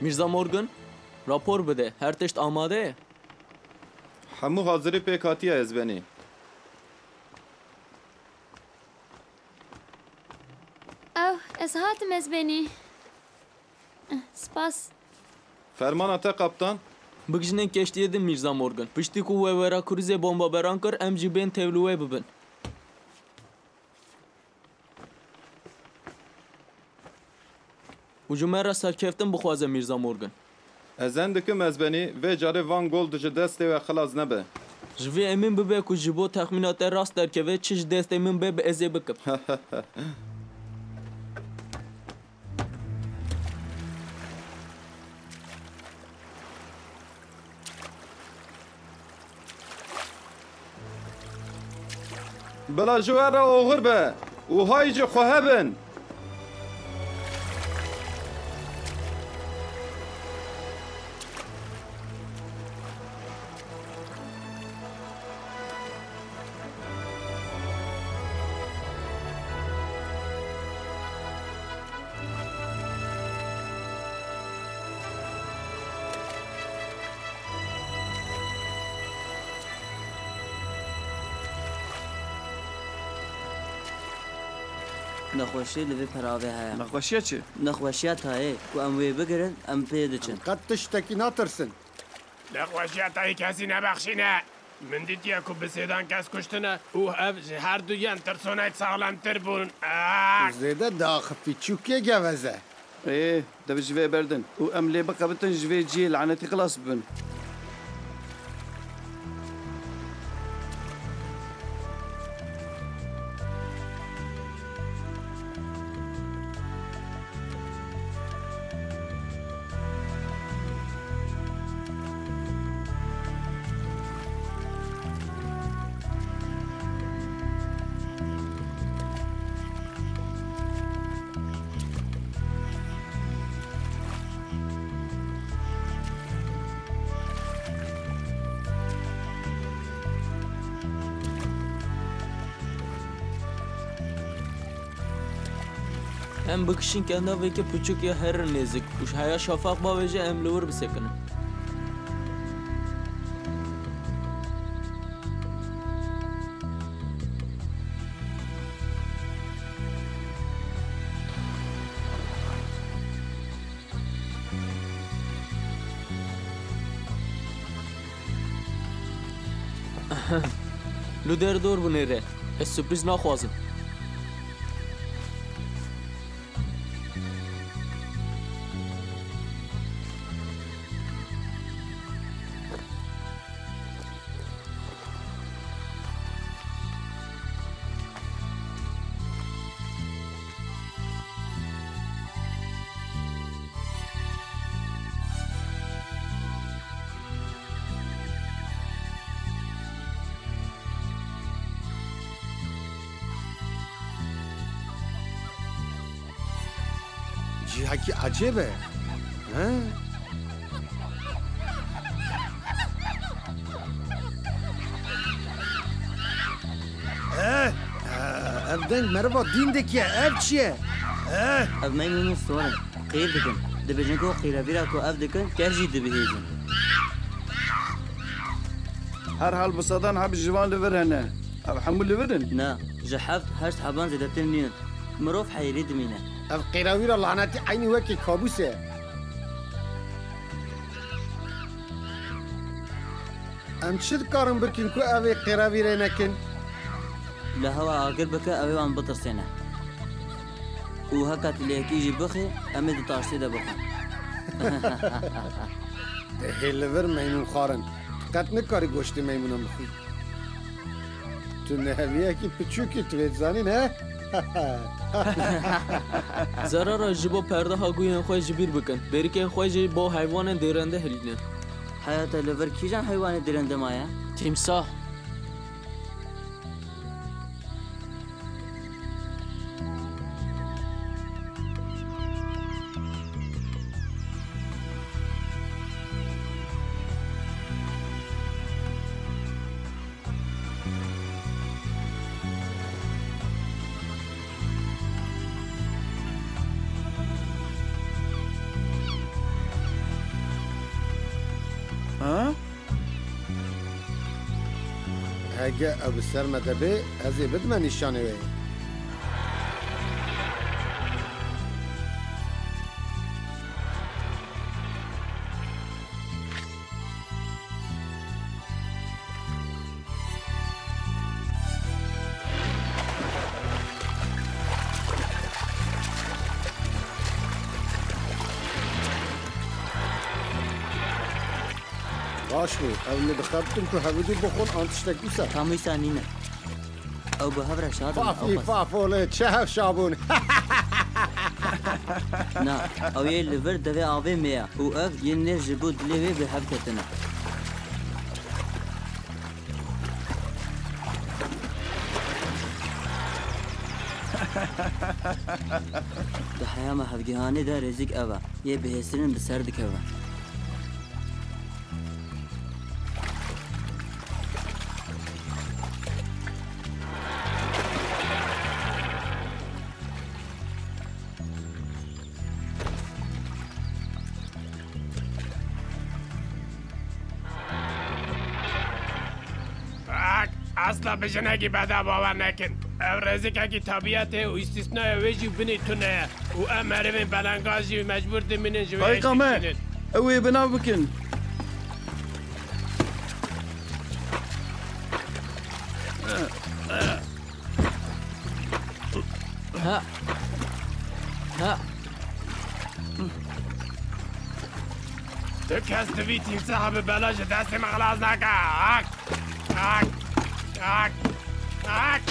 میرزا مورگان راپور بده هر تشت آماده. همو حاضری پیکاتی از بنی. او از هاتم از بنی. سپاس. فرمان اتا قبطان. بگجنن کشتیه ده میرزا مورگان. پشتی کو ورا کریز بمب بران کر ام جی بین تبلوه ببن. و جمعه را سرکفتن بخوازه میرزا مورگان. از اندکم از بنی و جاره وان گل دچ دسته و خلاص نبه. جوی امین ببه که جبو تخمینات راست در که و چش دست امین به ازی بکب. بلا جوار را اوغر به و هایج خوهبن. نخوشی لبی پراوه هیا. نخوشیه چی؟ نخوشیه تایه که ام وی بگیرن ام پیدا چن. قد تشتکی ناترسن. نخوشیه تایی کسی نبخشینه. من دیدیه که بسیدان کس کشتنه او هر دویان ترسونه سالم تر بون. زیده داخل پیچوکیه گوزه. ده جوی بردن و ام لی بقبتن جوی جی لعنتی خلاص بن. ام بکشین کنده وی که پچوک یا هر نزک وش هیا شفاق با وجه ام لور بسکنه. لو در دور بنیره. از سپریز نخوازم. جیهکی عجبه. اف دنگ مروا دین دکیه اف چیه؟ اف میمونی سوارن قیر دکن. دبیجن کو قیره بیرا کو اف دکن کرجی دبیهیزن. هر حال بصدان حب جوان لورهنه. اب حمول لورن. نه جحفت هشت حبان زدتن نين. مروف حيري دمينه. اف قیراویرا لعنتی عینی وکی کابوسه. ام چه کارم برکن کو اوی قیراویره نکن؟ لهوا آگر بکه اوی وان بطرسینه. او هکات لیکی جی بخی امید تارسی ده بخن. ده لور میمون خارن. قد نکاری گوشت میمونم بخوی. تو نهویه کی پچوکی توید زنی نه؟ زرارا جبو پرده ها گوین خواه جبیر بکن. بری که خواه جی با حیوان دیرنده هلینه. حیات لور کی جان حیوان دیرنده مایا؟ تیمساح. ها؟ هەگە ئەو بسەرمە دەبێ ئەزێ بدمە نیشانەوەی باش بوو ئەو لە دخەبتم کو هەبدی بخۆن ئەم تشتێک دووسە تاموی سانینە ئەو بە هەورە شادم فافی فافۆڵێ چه هەف شابوون نا ئەو یە لەڤەر دەوێ ئاوێ مەیە و ئەف یەن نێر ji بۆ dilê wê bi hev ketine di heyama hevgihanê de rêzik ev e yê bihêsinin bi ser dikeve اصلا به جنگی بده باور نکن او رزیکه طبیعته و استثناء ویجی بینی تونه و امره بلنگازی مجبور دمینن جویش قایقامه اوی بنا بکن ها ها تو کس دوی تیم صاحب بلاش دست مغلاز نکه آک آک آک آک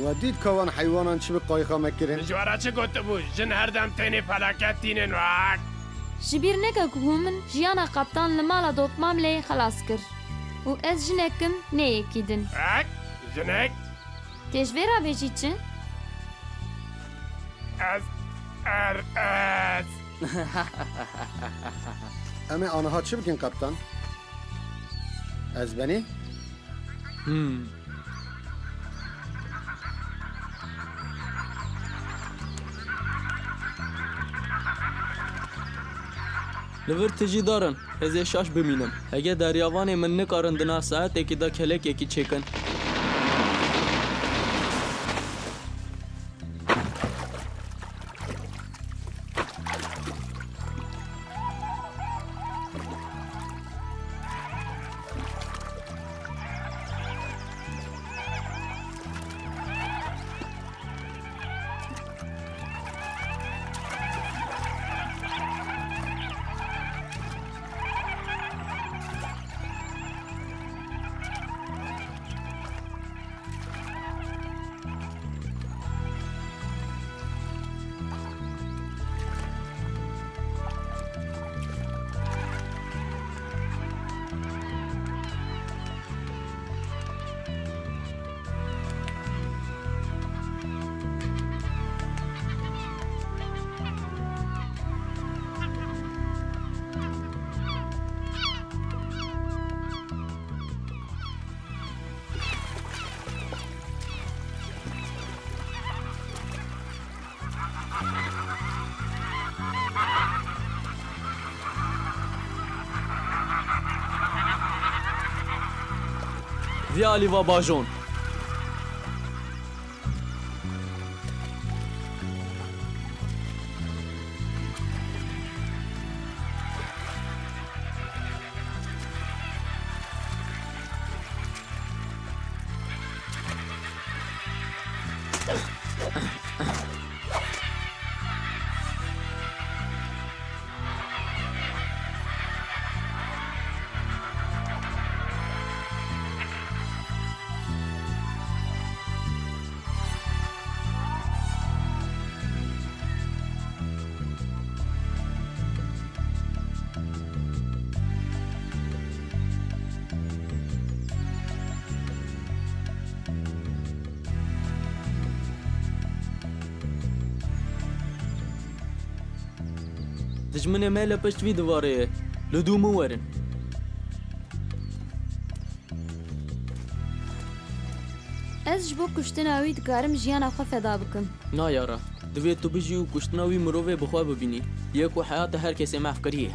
ودید کەوان حیوانان چی بە قایقامە کرن جوارا چه گوت بو جن هر دم تینی فلاکت تینن و آک Ji bîr neke ku hûn min jiyana qeptan li mala dotmam lê xelas kir. û ez jinekim neyekî din. آک جنک Têjvêra bêjî çi? از از ئەمێ ئانەها چی بکەین قەپتان ئەز بەنی لەڤەر تجی دارن ez ê şaş bimînim hege deryavanê min nikarin di nav saetekî de kelekekî çêkin Via aliva bajon دجمنه مال پشت وی دواره لدومو ورن Ez ji bo kuştina wî dikarim jiyana xwe feda bikim. نا یارا دوی تو بجی و کشتناوی مروه بخواه ببینی یک و حیات هر کسی محو کریه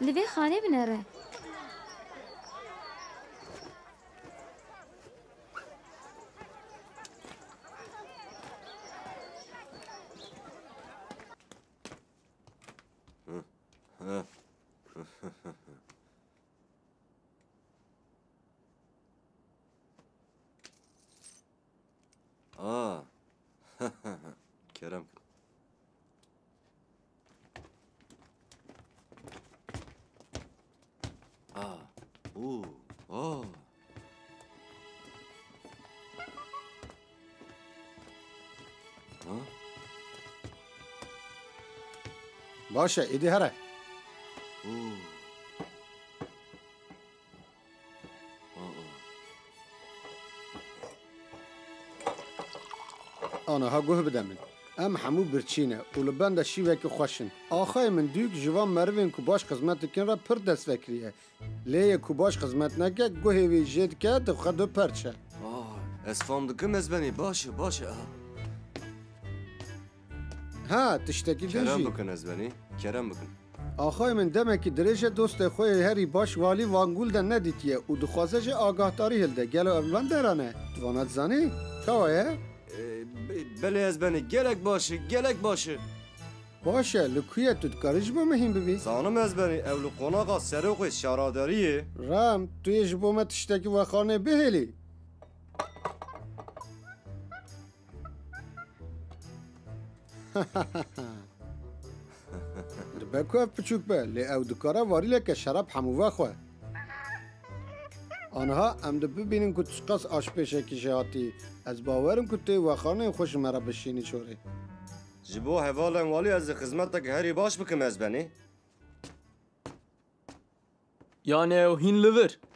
Li vê xanê binêre. Kerem. باشه ایدی هره آنها گوه بدمن ام همو برچینه و لبند شیوه که خوشن آخای من دیوک جوان مروین که باش خدمت کن را پر دست فکریه لیه که باش خدمت نکه گوه وی جید که دفخه دو پرچه از فهم دکم از بنی باشه ها تشتکی کرم دنجی بکن از بنی کرم بکن آخای من دمه که درش دوست خوی هری باش والی وانگول ده ندیتیه و دخوازه جه آگاهداری هلده گلو اولوان درانه دوانت زنی؟ کوایه؟ بله از بنی گلک باشه باشه لکویه تو دکارش با مهم ببی؟ زانم از بنی اولو قناقا سروق شاراداریه رام توی جبو ما تشتکی و خانه بهلی بکو اف پچوک به لی او دکاره واری لکه شراب هموه خواه آنها ام ده ببینن که تشقاس آشپیشه کشه هاتی از باورم که توی و خانه خوش مرا بشینی چوری جبو حوالن والی از خدمتک هری باش بکم از بنی یعنی او هین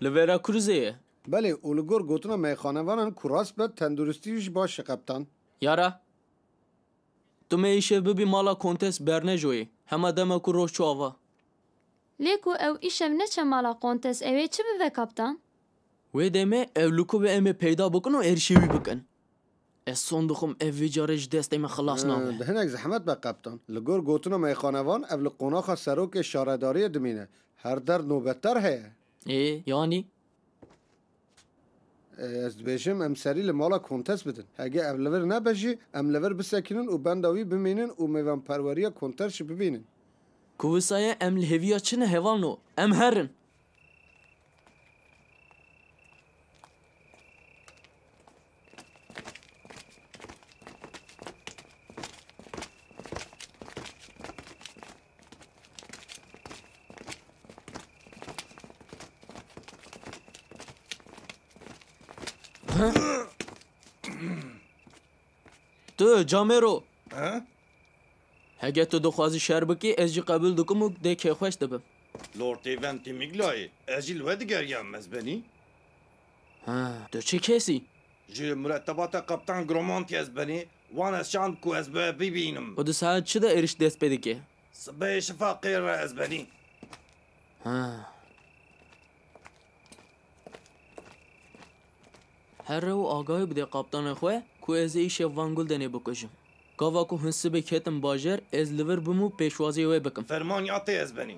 لورا کروزه بله اولگور گوتنا میخانه وانن کراس به تندرستیش باشه قبطان یارا تو میشه ببی مالا کنتس برنه جوی همه دمه کو روش چواوا Lêko ew îşev neçe mala kontes evê çi bibe kaptan? وی دمه اولوکو به ام پیدا بکن و ارشیوی بکن از صندوقم اوی جارش دست ام خلاص نامه ده هنک زحمت به قبطان لگور گوتنا میخانه وان اول قناخ سروک شارداری دمینه هر در نوبتر هه ای یعنی از بیشم ام سری لمالا کنتس بدن اگه اولور نبجی ام لور بسکنن و بنداوی بمینن و میوان پروری کنترش ببینن کوسایه ام لهویا چنه هوالنو ام هرن تو جامرو هگه تو دخوازی شهر بکی از جی قبول دکم و ده خوش دبم لورد ایونتی میگلای اجیل و دیگریم مزبنی تو چه کسی؟ جی مرتبات قبطان گرومانتی از بنی وان از شاند کو از ببینم و دو ساعت چه ده ارش دست بده که؟ صبح شفا غیر از بنی هر رو آگاهی بده قبطان خواه کو از ایش وانگل دنه بکشم گاوا کو هنسی بکتم باجر از لور بمو پیشوازی وی بکم فرمان یاتی از بنی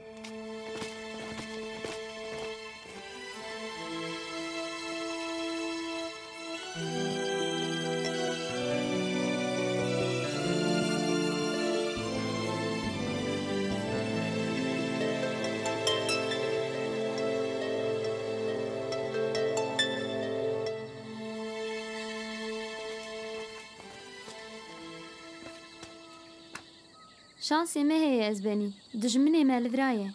شانسê me heye ez benî. Dijminê me li viraye.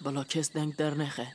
بلا کس دنگ در نخه.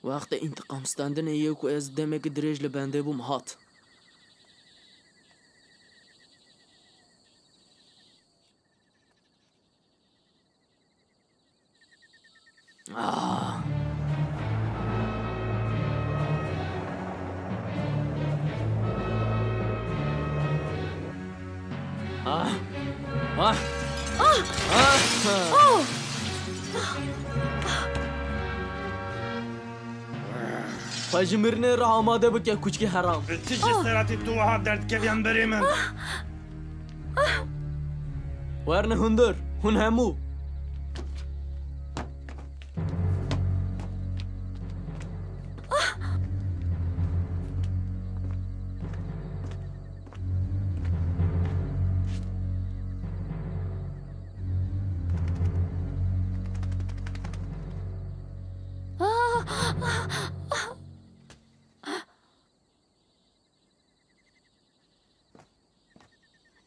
وقت انتقام ستاندن یکو از دمک دریج لبنده بوم هات. خواجمرنه را آماده بکه کوچکی حرام. چی جسارتی تو ها درد کردیم برای من. ورنه هندر هن همو.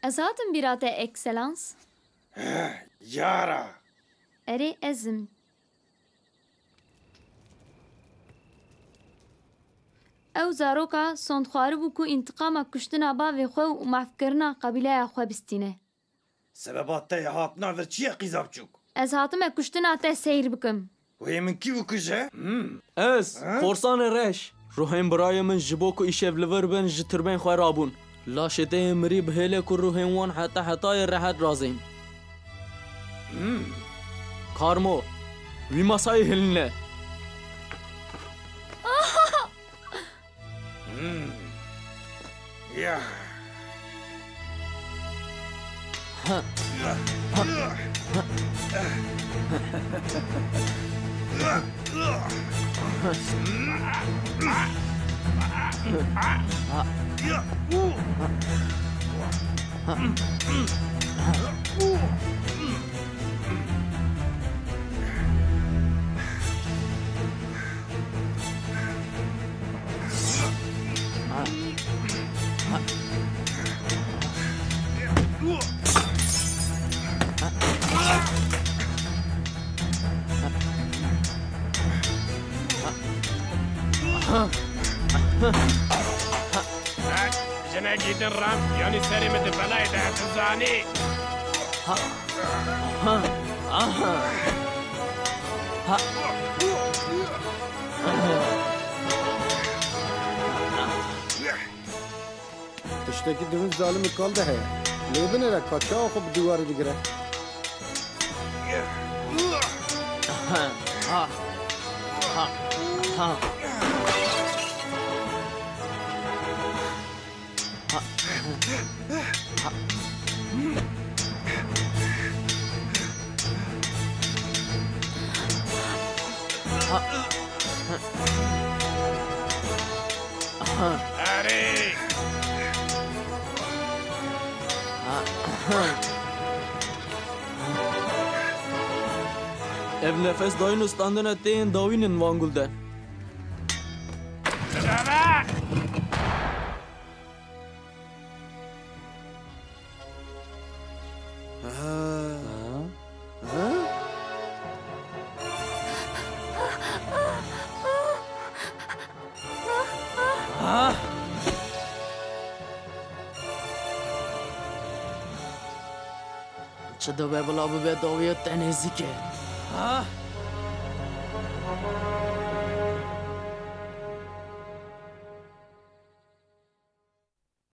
Ez hatim birate ekselans. Yara. Erê ezim. Ew zaroka sondxwari bû ku întiqama kuştina bavê xwe û mafkirina qebîleya xwe bistîne. Sebebat te hatna ve çiye qîza bçûk? Ez hatime kuştina te seyr bikim. Wê min kî bikuje? Ez korsan reş. Ruhen برای من جبو کو ایشف لور بن جتربن خو رابون. لاشته مری بهله کو روحن وان حتی حتای راحت رازیم. کارمو وی مسای هلنه. Ya. جنا جيدن رام يعني سري مد بلاي ده تزاني تشتكي دون ظالم kaldı he. Lebine de kaçağı hop duvarı digre. Ari. Ev nefes dayın ustandın ettiğin davinin vangulden. چه دو به بلا به داویت تنزیکه.